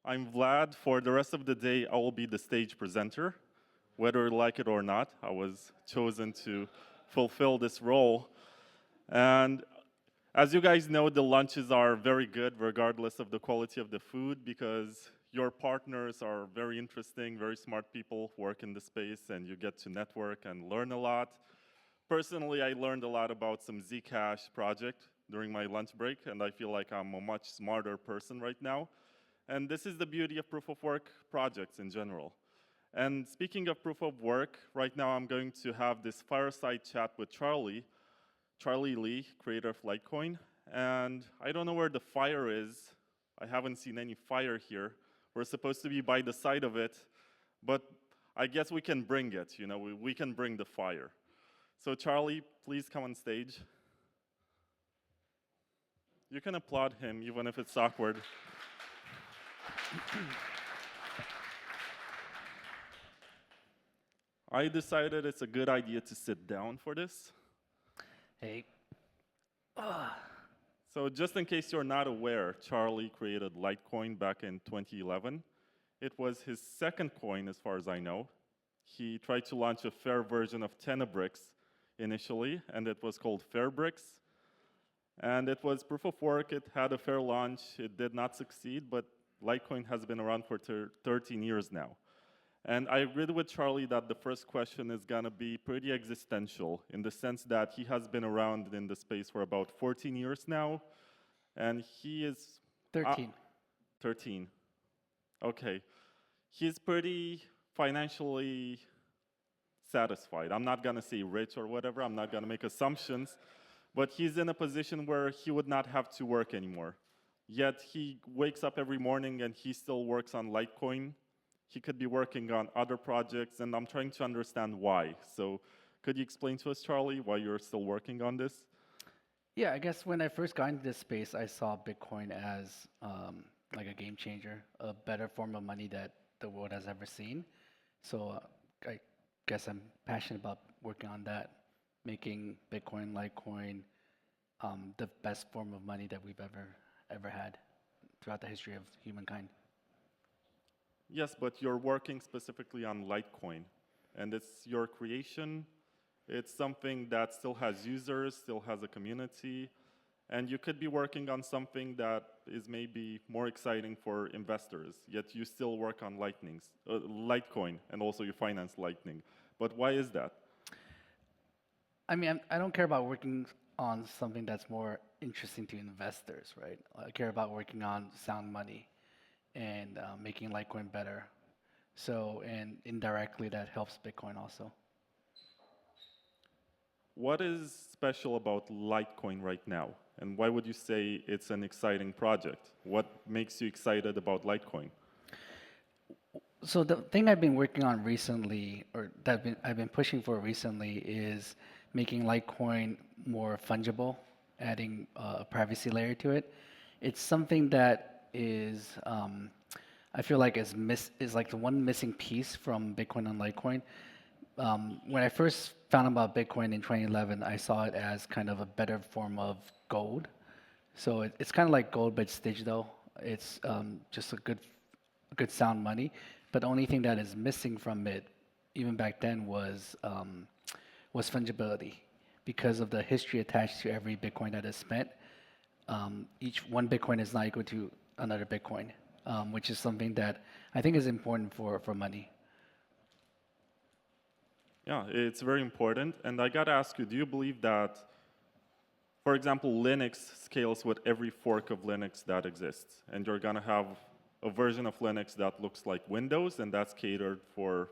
I'm Vlad. For the rest of the day, I will be the stage presenter. Whether you like it or not, I was chosen to fulfill this role. And as you guys know, the lunches are very good regardless of the quality of the food because your partners are very interesting, very smart people who work in the space, and you get to network and learn a lot. Personally, I learned a lot about some Zcash project during my lunch break, and I feel like I'm a much smarter person right now. And this is the beauty of proof of work projects in general. And speaking of proof of work, right now I'm going to have this fireside chat with Charlie Lee, creator of Litecoin. And I don't know where the fire is. I haven't seen any fire here. We're supposed to be by the side of it, but I guess we can bring it, we can bring the fire. So Charlie, please come on stage. You can applaud him even if it's awkward. I decided it's a good idea to sit down for this. Hey. So just in case you're not aware, Charlie created Litecoin back in 2011. It was his second coin, as far as I know. He tried to launch a fair version of Tenebricks initially, and it was called Fairbricks. And it was proof of work. It had a fair launch. It did not succeed, but Litecoin has been around for 13 years now. And I agreed with Charlie that the first question is going to be pretty existential in the sense that he has been around in the space for about 14 years now, and he is... 13. 13. Okay. He's pretty financially satisfied. I'm not going to say rich or whatever. I'm not going to make assumptions. But he's in a position where he would not have to work anymore. Yet he wakes up every morning and he still works on Litecoin. He could be working on other projects, and I'm trying to understand why. So could you explain to us, Charlie, why you're still working on this? Yeah, I guess when I first got into this space, I saw Bitcoin as like a game changer, a better form of money that the world has ever seen. So I guess I'm passionate about working on that, making Bitcoin, Litecoin, the best form of money that we've ever had throughout the history of humankind. Yes, but you're working specifically on Litecoin, and it's your creation. It's something that still has users, still has a community, and you could be working on something that is maybe more exciting for investors, yet you still work on Litecoin, and also you finance Lightning. But why is that? I mean, I don't care about working on something that's more interesting to investors, right? I care about working on sound money and making Litecoin better. So, and indirectly, that helps Bitcoin also. What is special about Litecoin right now? And why would you say it's an exciting project? What makes you excited about Litecoin? So the thing I've been working on recently, or that I've been pushing for recently, is making Litecoin more fungible, adding a privacy layer to it. It's something that is, I feel like is like the one missing piece from Bitcoin and Litecoin. When I first found about Bitcoin in 2011, I saw it as kind of a better form of gold. So it's kind of like gold, but it's digital. It's just a good sound money. But the only thing that is missing from it, even back then, was fungibility, because of the history attached to every Bitcoin that is spent. Each one Bitcoin is not equal to another Bitcoin, which is something that I think is important for money. Yeah, it's very important. And I got to ask you, do you believe that, for example, Linux scales with every fork of Linux that exists? And you're going to have a version of Linux that looks like Windows, and that's catered for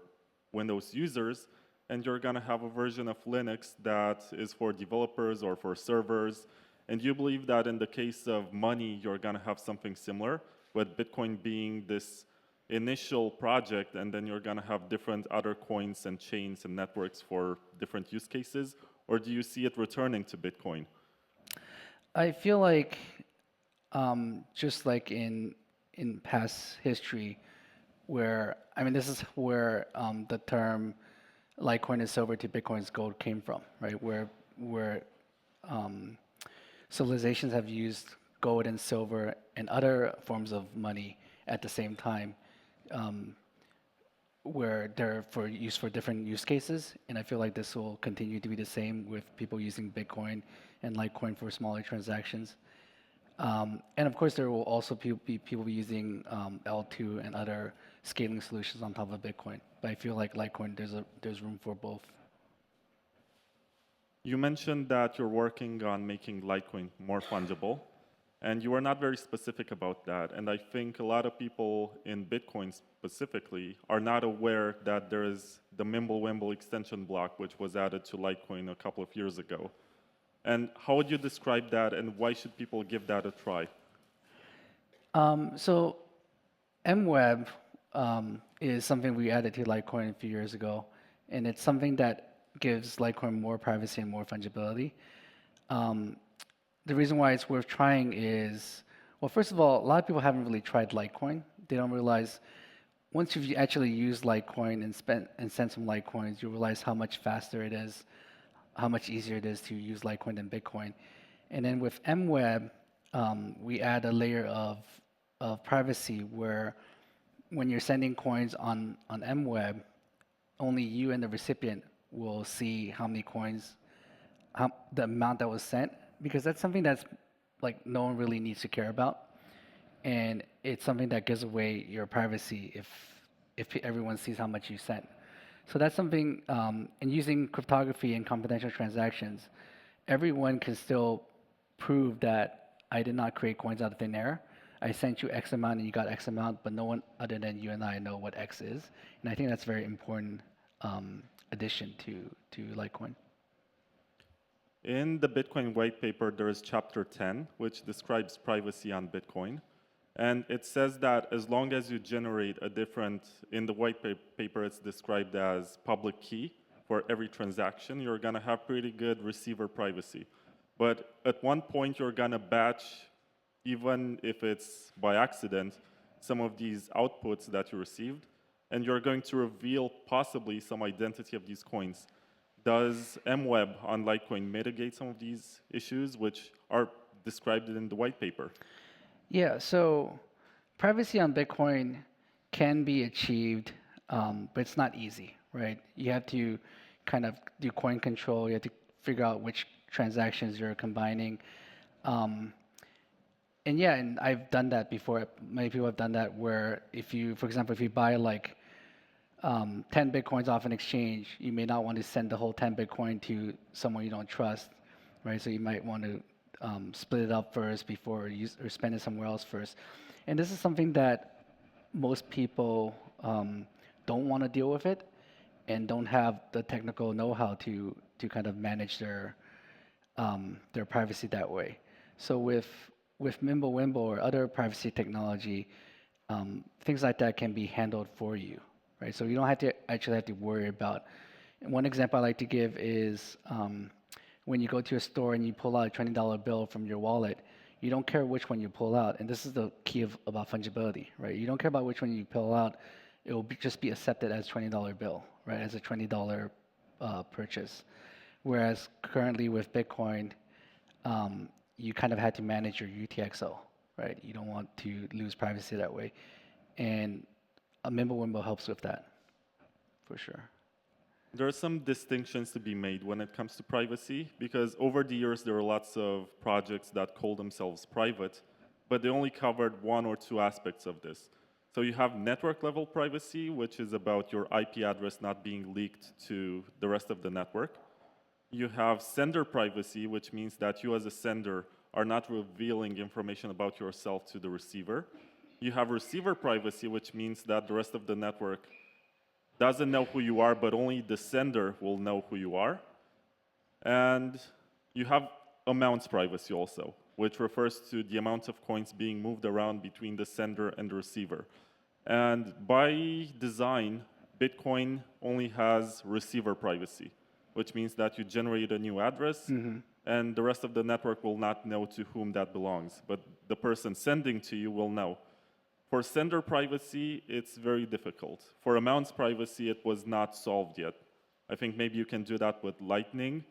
Windows users. And you're going to have a version of Linux that is for developers or for servers. And do you believe that in the case of money, you're going to have something similar, with Bitcoin being this initial project, and then you're going to have different other coins and chains and networks for different use cases? Or do you see it returning to Bitcoin? I feel like just like in past history, where, I mean, this is where the term Litecoin is silver to Bitcoin's gold came from, right? Where civilizations have used gold and silver and other forms of money at the same time, where they're for use for different use cases. And I feel like this will continue to be the same with people using Bitcoin and Litecoin for smaller transactions. And of course, there will also be people using L2 and other scaling solutions on top of Bitcoin. But I feel like Litecoin, there's room for both. You mentioned that you're working on making Litecoin more fungible, and you were not very specific about that. And I think a lot of people in Bitcoin specifically are not aware that there is the Mimblewimble extension block, which was added to Litecoin a couple of years ago. And how would you describe that, and why should people give that a try? So MWeb is something we added to Litecoin a few years ago, and it's something that gives Litecoin more privacy and more fungibility. The reason why it's worth trying is, well, first of all, a lot of people haven't really tried Litecoin. They don't realize once you've actually used Litecoin and sent some Litecoins, you realize how much faster it is, how much easier it is to use Litecoin than Bitcoin. And then with MWeb, we add a layer of privacy where when you're sending coins on MWeb, only you and the recipient will see how many coins, the amount that was sent, because that's something that's like no one really needs to care about. And it's something that gives away your privacy if everyone sees how much you sent. So that's something, and using cryptography and confidential transactions, everyone can still prove that I did not create coins out of thin air. I sent you X amount and you got X amount, but no one other than you and I know what X is. And I think that's a very important addition to Litecoin. In the Bitcoin white paper, there is chapter 10, which describes privacy on Bitcoin. And it says that as long as you generate a different, in the white paper, it's described as public key for every transaction, you're going to have pretty good receiver privacy. But at one point, you're going to batch, even if it's by accident, some of these outputs that you received, and you're going to reveal possibly some identity of these coins. Does MWeb on Litecoin mitigate some of these issues, which are described in the white paper? Yeah, so privacy on Bitcoin can be achieved, but it's not easy, right? You have to kind of do coin control. You have to figure out which transactions you're combining. And yeah, and I've done that before. Many people have done that where if you, for example, if you buy like 10 Bitcoins off an exchange, you may not want to send the whole 10 Bitcoin to someone you don't trust, right? So you might want to split it up first before you or spend it somewhere else first. And this is something that most people don't want to deal with it and don't have the technical know-how to kind of manage their privacy that way. So with Mimblewimble or other privacy technology, things like that can be handled for you, right? So you don't have to actually have to worry about. One example I like to give is when you go to a store and you pull out a $20 bill from your wallet, you don't care which one you pull out. And this is the key about fungibility, right? You don't care about which one you pull out. It will just be accepted as $20 bill, right? As a $20 purchase. Whereas currently with Bitcoin, you kind of had to manage your UTXO, right? You don't want to lose privacy that way. And a Mimblewimble helps with that, for sure. There are some distinctions to be made when it comes to privacy, because over the years there are lots of projects that call themselves private, but they only covered one or two aspects of this. So you have network level privacy, which is about your IP address not being leaked to the rest of the network. You have sender privacy, which means that you as a sender are not revealing information about yourself to the receiver. You have receiver privacy, which means that the rest of the network doesn't know who you are, but only the sender will know who you are. And you have amounts privacy also, which refers to the amount of coins being moved around between the sender and the receiver. And by design, Bitcoin only has receiver privacy, which means that you generate a new address, and the rest of the network will not know to whom that belongs, but the person sending to you will know. For sender privacy, it's very difficult. For amounts privacy, it was not solved yet. I think maybe you can do that with Lightning,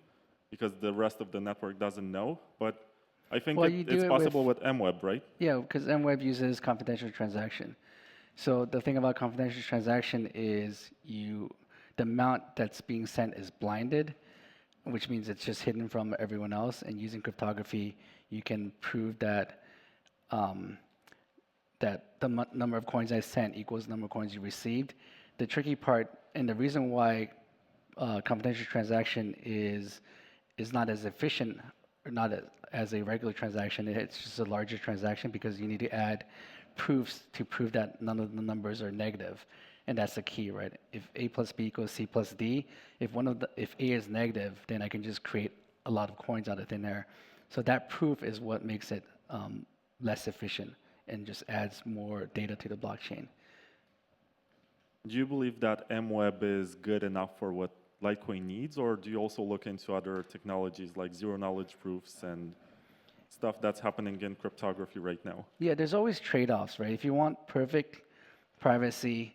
because the rest of the network doesn't know, but I think it's possible with MWeb, right? Yeah, because MWeb uses confidential transaction. So the thing about confidential transaction is the amount that's being sent is blinded, which means it's just hidden from everyone else. And using cryptography, you can prove that um, the number of coins I sent equals the number of coins you received. The tricky part, and the reason why confidential transaction is not as efficient or not as a regular transaction, it's just a larger transaction because you need to add proofs to prove that none of the numbers are negative. And that's the key, right? If A plus B equals C plus D, if A is negative, then I can just create a lot of coins out of thin air. So that proof is what makes it less efficient and just adds more data to the blockchain. Do you believe that MWeb is good enough for what Litecoin needs, or do you also look into other technologies like zero-knowledge proofs and stuff that's happening in cryptography right now? Yeah, there's always trade-offs, right? If you want perfect privacy,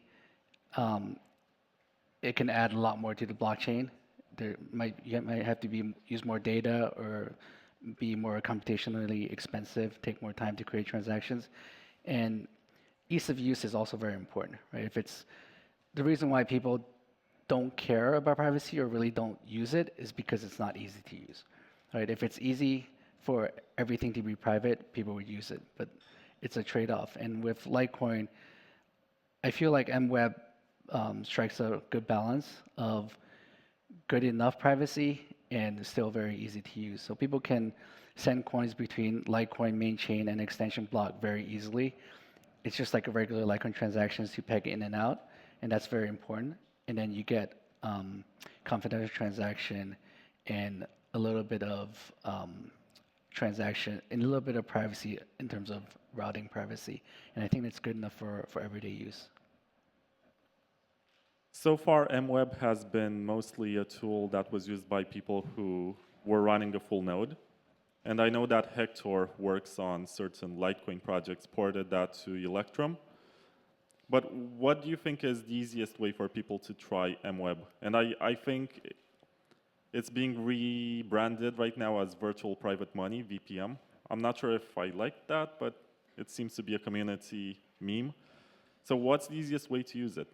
it can add a lot more to the blockchain. You might have to use more data or be more computationally expensive, take more time to create transactions. And ease of use is also very important, right? If it's the reason why people don't care about privacy or really don't use it is because it's not easy to use, right? If it's easy for everything to be private, people would use it, but it's a trade-off. And with Litecoin, I feel like MWeb strikes a good balance of good enough privacy and still very easy to use. So people can send coins between Litecoin main chain and extension block very easily. It's just like a regular Litecoin transactions to peg in and out, and that's very important. And then you get confidential transaction and a little bit of transaction and a little bit of privacy in terms of routing privacy. And I think that's good enough for everyday use. So far, MWeb has been mostly a tool that was used by people who were running a full node. And I know that Hector works on certain Litecoin projects, ported that to Electrum. But what do you think is the easiest way for people to try MWeb? And I think it's being rebranded right now as virtual private money, VPM. I'm not sure if I like that, but it seems to be a community meme. So what's the easiest way to use it?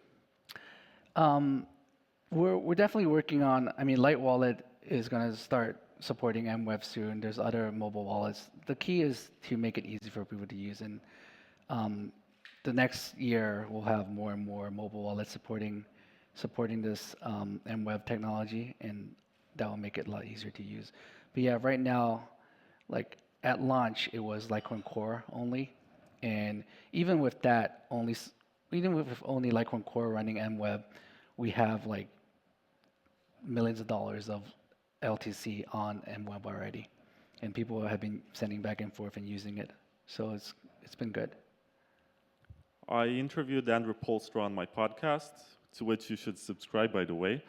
We're definitely working on, I mean, Light Wallet is going to start supporting MWeb soon. There's other mobile wallets. The key is to make it easy for people to use. And the next year, we'll have more and more mobile wallets supporting this MWeb technology, and that will make it a lot easier to use. But yeah, right now, like at launch, it was Litecoin Core only. And even with that, even with only Litecoin Core running MWeb, we have like millions of dollars of LTC on MWeb already, and people have been sending back and forth and using it. So it's been good. I interviewed Andrew Polstra on my podcast, to which you should subscribe, by the way.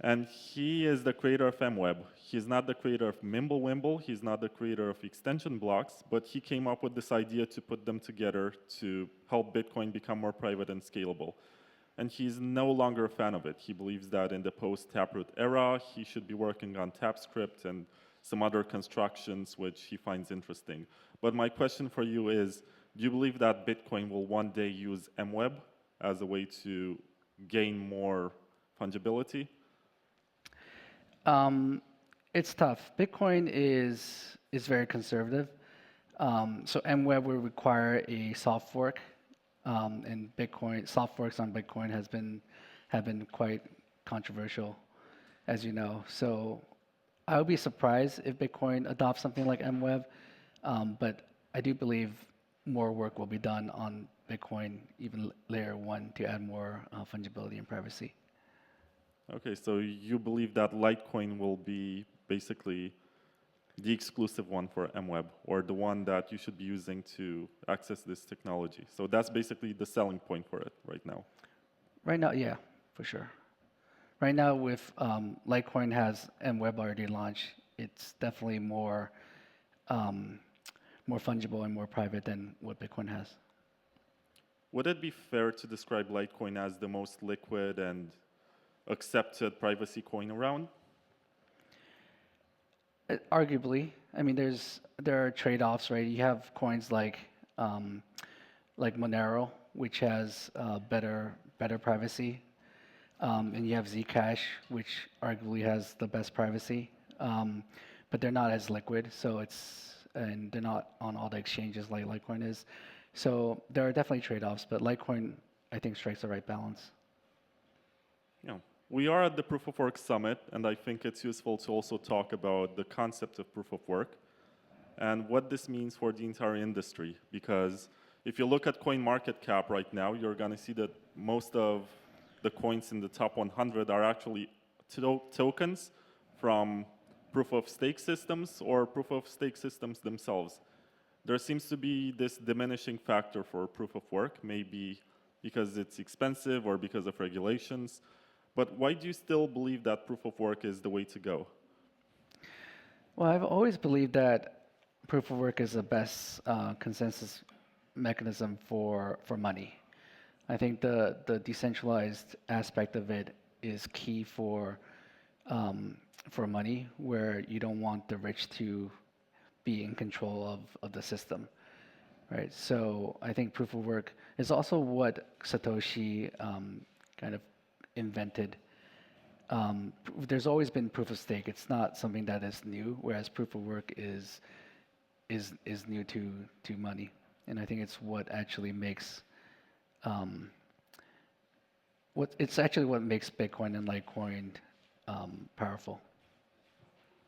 And he is the creator of MWeb. He's not the creator of Mimblewimble, he's not the creator of extension blocks, but he came up with this idea to put them together to help Bitcoin become more private and scalable. And he's no longer a fan of it. He believes that in the post-Taproot era, he should be working on TapScript and some other constructions which he finds interesting. But my question for you is, do you believe that Bitcoin will one day use MWeb as a way to gain more fungibility? It's tough. Bitcoin is very conservative. So MWeb will require a soft fork, and soft forks on Bitcoin have been quite controversial, as you know. So I would be surprised if Bitcoin adopts something like MWeb, but I do believe more work will be done on Bitcoin, even layer 1, to add more fungibility and privacy. Okay, so you believe that Litecoin will be basically the exclusive one for MWeb, or the one that you should be using to access this technology. So that's basically the selling point for it right now. Right now, yeah, for sure. Right now, with Litecoin has MWeb already launched, it's definitely more fungible and more private than what Bitcoin has. Would it be fair to describe Litecoin as the most liquid and accepted privacy coin around? Arguably, I mean, there are trade-offs, right? You have coins like Monero, which has better privacy, and you have Zcash, which arguably has the best privacy, but they're not as liquid. And they're not on all the exchanges like Litecoin is. So there are definitely trade-offs, but Litecoin, I think, strikes the right balance. Yeah. We are at the Proof of Work Summit, and I think it's useful to also talk about the concept of proof of work and what this means for the entire industry. Because if you look at CoinMarketCap right now, you're going to see that most of the coins in the top 100 are actually tokens from proof of stake systems or proof of stake systems themselves. There seems to be this diminishing factor for proof of work, maybe because it's expensive or because of regulations. But why do you still believe that proof of work is the way to go? Well, I've always believed that proof of work is the best consensus mechanism for money. I think the decentralized aspect of it is key for money, where you don't want the rich to be in control of the system, right? So I think proof of work is also what Satoshi kind of invented. There's always been proof of stake. It's not something that is new, whereas proof of work is new to money, and I think it's what actually makes what makes Bitcoin and Litecoin powerful.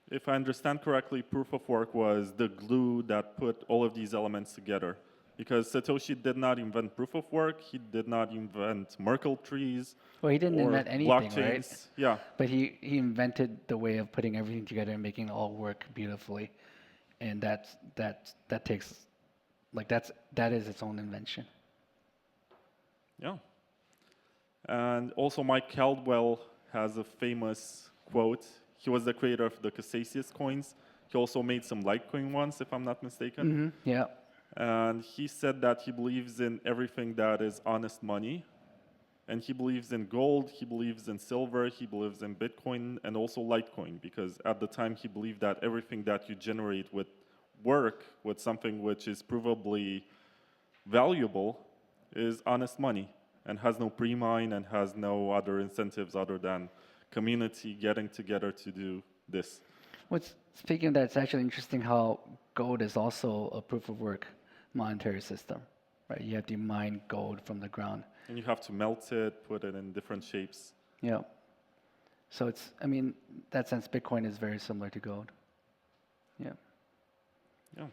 If I understand correctly, proof of work was the glue that put all of these elements together. Because Satoshi did not invent proof of work, he did not invent Merkle trees. Well, he didn't or invent anything, blockchains. right? Yeah. But he invented the way of putting everything together and making it all work beautifully, and that is its own invention. Yeah. And also Mike Caldwell has a famous quote. He was the creator of the Cassius coins. He also made some Litecoin ones, if I'm not mistaken. Yeah. And he said that he believes in everything that is honest money. And he believes in gold, he believes in silver, he believes in Bitcoin, and also Litecoin. Because at the time, he believed that everything that you generate with work, with something which is provably valuable, is honest money and has no pre-mine and has no other incentives other than community getting together to do this. Speaking of that, it's actually interesting how gold is also a proof of work monetary system, right? You have to mine gold from the ground. And you have to melt it, put it in different shapes. Yeah. So in that sense, Bitcoin is very similar to gold. Yeah. Yeah.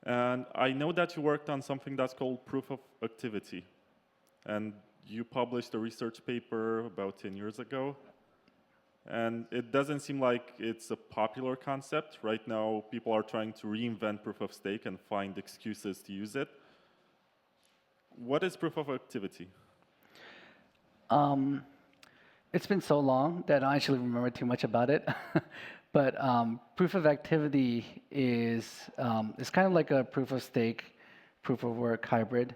And I know that you worked on something that's called proof of activity. And you published a research paper about 10 years ago. And it doesn't seem like it's a popular concept. Right now, people are trying to reinvent proof of stake and find excuses to use it. What is proof of activity? It's been so long that I don't actually remember too much about it. But proof of activity is kind of like a proof of stake, proof of work hybrid.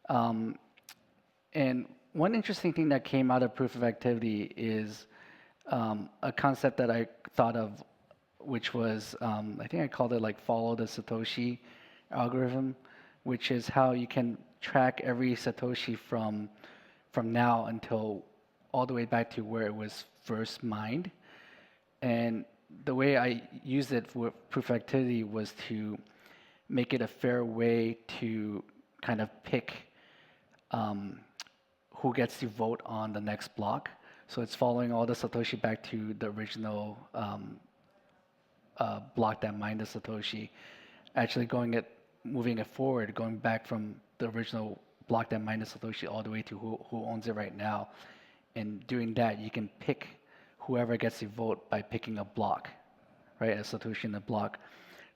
And one interesting thing that came out of proof of activity is a concept that I thought of, which was, I think I called it like follow the Satoshi algorithm, which is how you can track every Satoshi from now until all the way back to where it was first mined. And the way I used it for proof of activity was to make it a fair way to kind of pick who gets to vote on the next block. So it's following all the Satoshi back to the original block that mined the Satoshi, actually moving it forward, going back from the original block that mined the Satoshi all the way to who owns it right now. And doing that, you can pick whoever gets to vote by picking a block, right? A Satoshi in a block.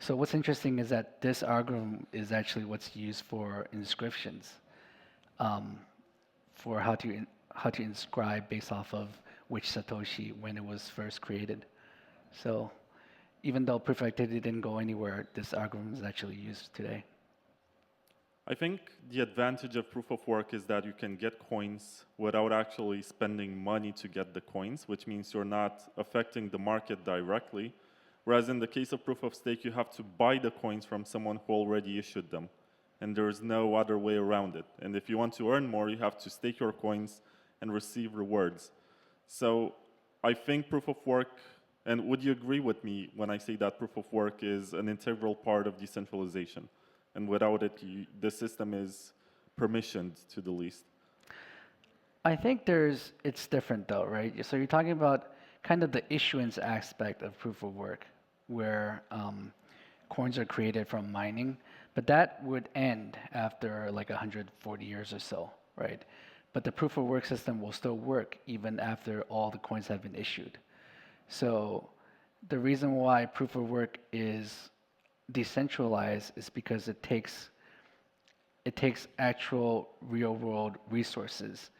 So what's interesting is that this algorithm is actually what's used for inscriptions, for how to inscribe based off of which Satoshi when it was first created. So even though proof of activity didn't go anywhere, this algorithm is actually used today. I think the advantage of proof of work is that you can get coins without actually spending money to get the coins, which means you're not affecting the market directly. Whereas in the case of proof of stake, you have to buy the coins from someone who already issued them. and there's no other way around it. And if you want to earn more, you have to stake your coins and receive rewards. So I think proof of work, and would you agree with me when I say that proof of work is an integral part of decentralization? And without it, the system is permissioned to the least. I think it's different though, right? So you're talking about kind of the issuance aspect of proof of work, where coins are created from mining, but that would end after like 140 years or so, right? But the proof of work system will still work even after all the coins have been issued. So the reason why proof of work is decentralized is because it takes actual real world resources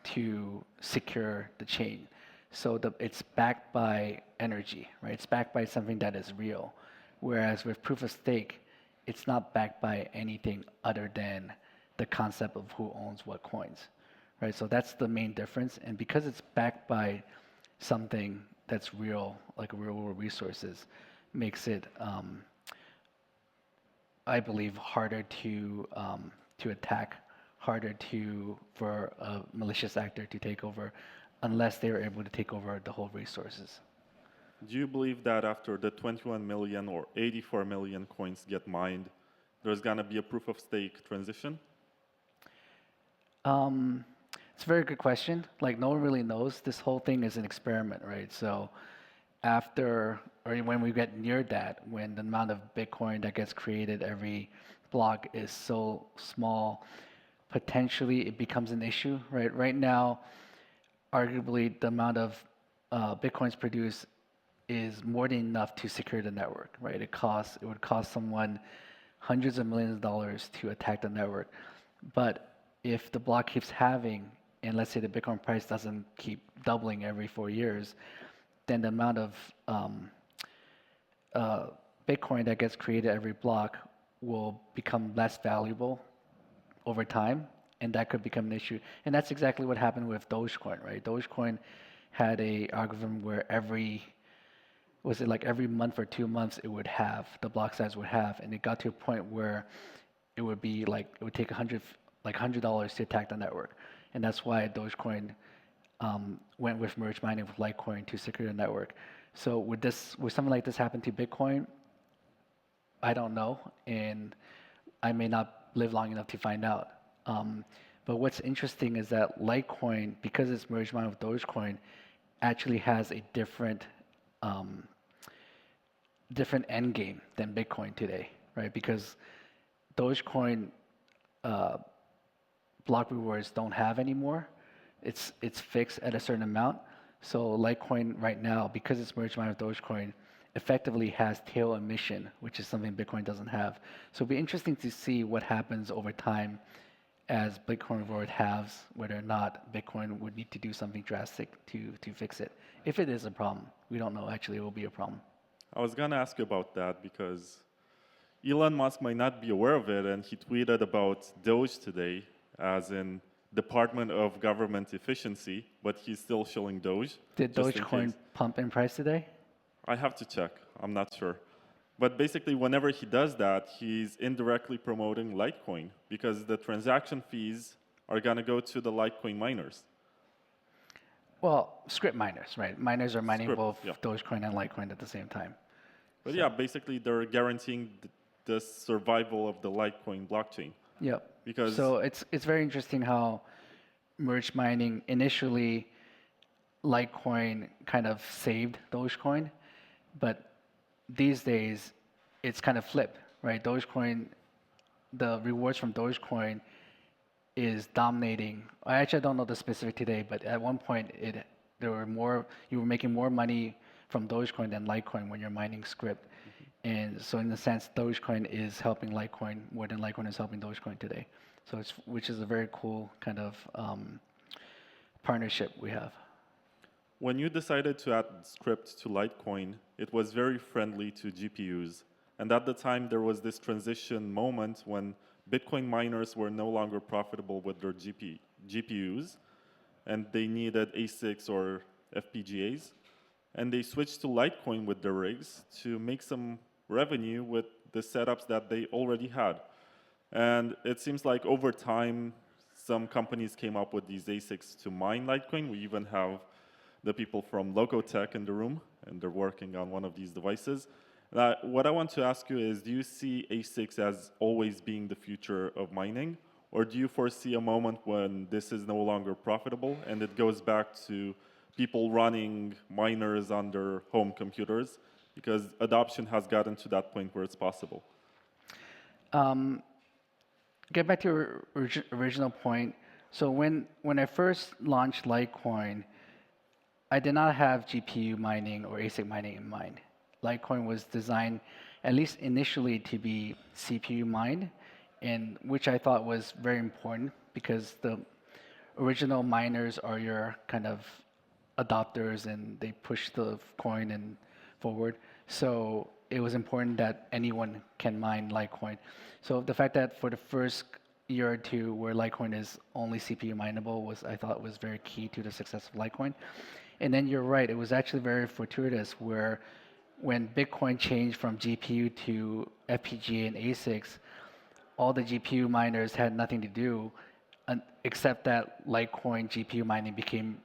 to secure the chain. So it's backed by energy, right? It's backed by something that is real. Whereas with proof of stake, it's not backed by anything other than the concept of who owns what coins, right? So that's the main difference. And because it's backed by something that's real, like real world resources, makes it, I believe, harder to attack, harder for a malicious actor to take over, unless they are able to take over the whole resources. Do you believe that after the 21 million or 84 million coins get mined, there's gonna be a proof of stake transition? It's a very good question. Like, no one really knows. This whole thing is an experiment, right? So after, or when we get near that, when the amount of Bitcoin that gets created every block is so small, potentially it becomes an issue, right? Right now, arguably the amount of Bitcoins produced is more than enough to secure the network, right? It would cost someone hundreds of millions of dollars to attack the network. But if the block keeps halving, and let's say the Bitcoin price doesn't keep doubling every 4 years, then the amount of Bitcoin that gets created every block will become less valuable over time, and that could become an issue. And that's exactly what happened with Dogecoin, right? Dogecoin had a algorithm where every month or 2 months it would halve, the block size would halve, and it got to a point where it would be like, it would take $100 to attack the network. And that's why Dogecoin went with merge mining with Litecoin to secure the network. So would something like this happen to Bitcoin? I don't know, and I may not live long enough to find out. But what's interesting is that Litecoin, because it's merged mined with Dogecoin, actually has a different end game than Bitcoin today, right? Because Dogecoin block rewards don't have anymore. It's fixed at a certain amount. So Litecoin right now, because it's merged mined with Dogecoin, effectively has tail emission, which is something Bitcoin doesn't have. So it'll be interesting to see what happens over time as Bitcoin reward halves, whether or not Bitcoin would need to do something drastic to fix it. If it is a problem, we don't know. Actually, it will be a problem. I was gonna ask you about that because Elon Musk might not be aware of it, and he tweeted about Doge today, as in Department of Government Efficiency, but he's still showing Doge. Did Dogecoin pump in price today? I have to check. I'm not sure. But basically, whenever he does that, he's indirectly promoting Litecoin because the transaction fees are going to go to the Litecoin miners. Well, script miners, right? Miners are mining both yeah. Dogecoin and Litecoin at the same time. But yeah, basically, they're guaranteeing the survival of the Litecoin blockchain. Yep. Because so it's very interesting how merge mining initially, Litecoin kind of saved Dogecoin, but these days it's kind of flipped, right? Dogecoin, the rewards from Dogecoin is dominating. I don't know the specific today, but at one point you were making more money from Dogecoin than Litecoin when you're mining script. And so in a sense, Dogecoin is helping Litecoin more than Litecoin is helping Dogecoin today. So which is a very cool kind of partnership we have. When you decided to add script to Litecoin, it was very friendly to GPUs. And at the time, there was this transition moment when Bitcoin miners were no longer profitable with their GPUs, and they needed ASICs or FPGAs. And they switched to Litecoin with their rigs to make some revenue with the setups that they already had. And it seems like over time, some companies came up with these ASICs to mine Litecoin. We even have the people from Locotech in the room, and they're working on one of these devices. What I want to ask you is, do you see ASICs as always being the future of mining? Or do you foresee a moment when this is no longer profitable and it goes back to people running miners on their home computers because adoption has gotten to that point where it's possible? Get back to your original point. So when I first launched Litecoin, I did not have GPU mining or ASIC mining in mind. Litecoin was designed, at least initially, to be CPU mined, and which I thought was very important because the original miners are your kind of adopters and they push the coin and forward. So it was important that anyone can mine Litecoin. So the fact that for the first year or two where Litecoin is only CPU mineable was, I thought, was very key to the success of Litecoin. And then you're right, it was actually very fortuitous where when Bitcoin changed from GPU to FPGA and ASICs, all the GPU miners had nothing to do except that Litecoin GPU mining became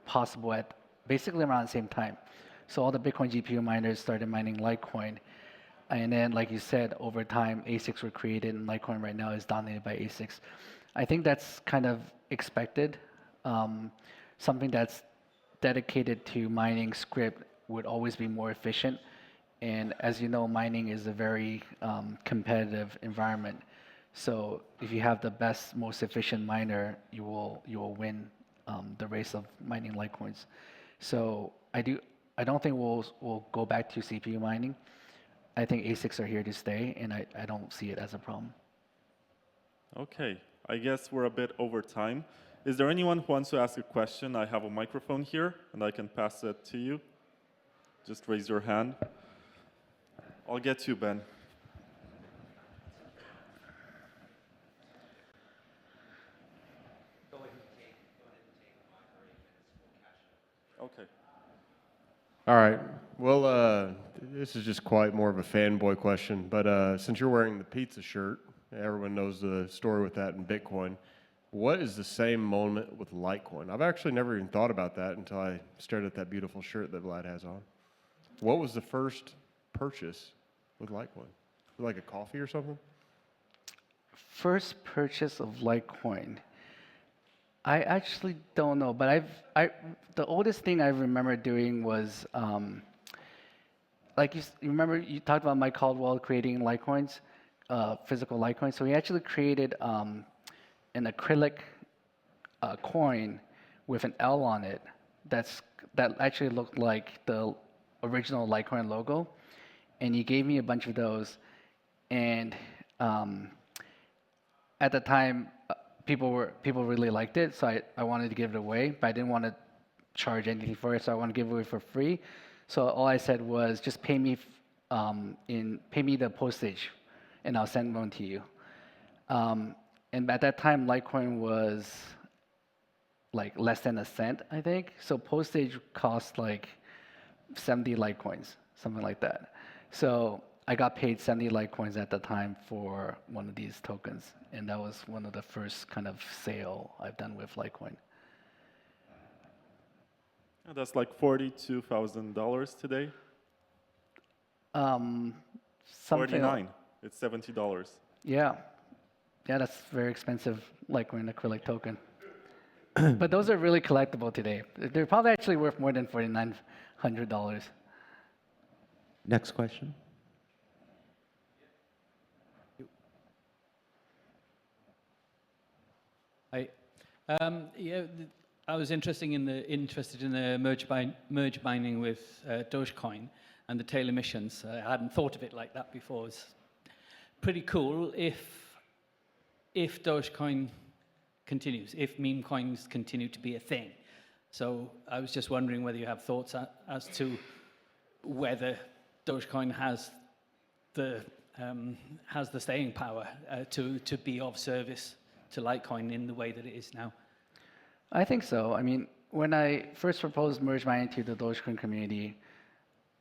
possible at basically around the same time. So all the Bitcoin GPU miners started mining Litecoin. And then, like you said, over time, ASICs were created, and Litecoin right now is dominated by ASICs. I think that's kind of expected. Something that's dedicated to mining script would always be more efficient. And as you know, mining is a very competitive environment. So if you have the best, most efficient miner, you will win the race of mining Litecoins. So I don't think we'll go back to CPU mining. I think ASICs are here to stay, and I don't see it as a problem. Okay, I guess we're a bit over time. Is there anyone who wants to ask a question? I have a microphone here, and I can pass it to you. Just raise your hand. I'll get to you, Ben. Okay. All right. Well, this is just quite more of a fanboy question, but since you're wearing the pizza shirt, everyone knows the story with that in Bitcoin. What is the same moment with Litecoin? I've actually never even thought about that until I stared at that beautiful shirt that Vlad has on. What was the first purchase with Litecoin? Like a coffee or something? First purchase of Litecoin. I actually don't know, but the oldest thing I remember doing was, like you remember you talked about Mike Caldwell creating Litecoins, physical Litecoins. So he actually created an acrylic coin with an L on it that actually looked like the original Litecoin logo, and he gave me a bunch of those, and at the time, people really liked it, so I wanted to give it away, but I didn't want to charge anything for it, so I want to give it away for free. So all I said was just pay me the postage, and I'll send one to you. And at that time, Litecoin was like less than a cent, I think. So postage cost like 70 Litecoins, something like that. So I got paid 70 Litecoins at the time for one of these tokens, and that was one of the first kind of sale I've done with Litecoin. That's like $42,000 today. Something. 49. It's $70. Yeah, that's very expensive Litecoin acrylic token. But those are really collectible today. They're probably actually worth more than $4,900. Next question. Hi. I was interested in the merge mining with Dogecoin and the tail emissions. I hadn't thought of it like that before. It's pretty cool if Dogecoin continues, if meme coins continue to be a thing. So I was just wondering whether you have thoughts as to whether Dogecoin has the staying power to be of service to Litecoin in the way that it is now. I think so. I mean, when I first proposed merge mining to the Dogecoin community,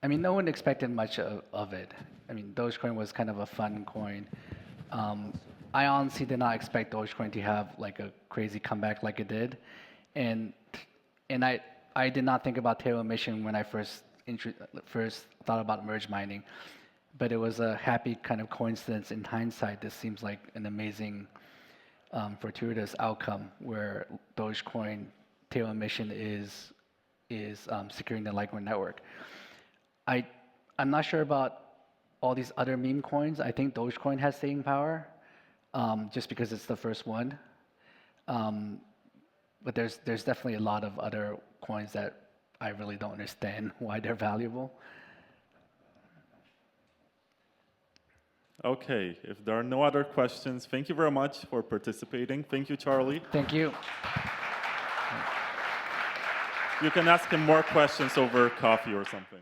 I mean, no one expected much of it. I mean, Dogecoin was kind of a fun coin. I honestly did not expect Dogecoin to have like a crazy comeback like it did, and I did not think about tail emission when I first thought about merge mining, but it was a happy kind of coincidence. In hindsight, this seems like an amazing fortuitous outcome where Dogecoin tail emission is securing the Litecoin network. I'm not sure about all these other meme coins. I think Dogecoin has staying power, just because it's the first one. But there's definitely a lot of other coins that I really don't understand why they're valuable. Okay, if there are no other questions, thank you very much for participating. Thank you, Charlie. Thank you. You can ask him more questions over coffee or something.